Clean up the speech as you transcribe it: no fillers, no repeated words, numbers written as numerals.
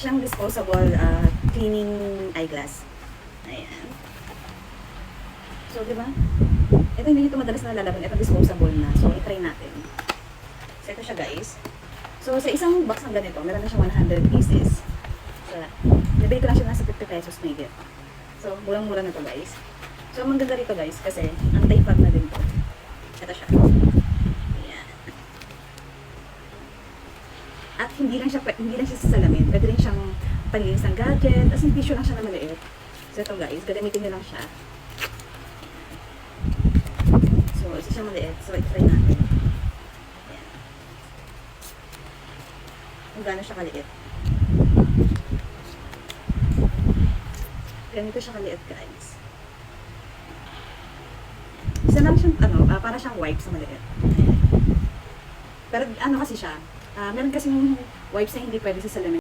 siyang disposable cleaning eyeglass. Ayan. So, di ba? Ito hindi ito madalas nalalaban. Ito disposable na. So, i-try natin. So, ito siya guys. So, sa isang box ng ganito, meron na siyang 100 pieces. So, nabili ko lang siya nasa 50 pesos na higit. So, murang-mura na to guys. So, ang maganda rito guys, kasi anti-fog na din to. Ito siya. Ayan. At hindi lang siya sa salamin. Pwede rin siyang panlinis ng gadget. As in, tissue lang siya na maliit. So, ito guys, gagamitin nyo lang siya. So, isa siyang maliit. So, i-try natin. Ayan. Kung gaano siya kaliit. Ganito siya kaliit guys. Isa lang siyang, para siyang wipes na maliit. Ayan. Pero ano kasi siya, meron kasing wipes na hindi pwede sa salamin.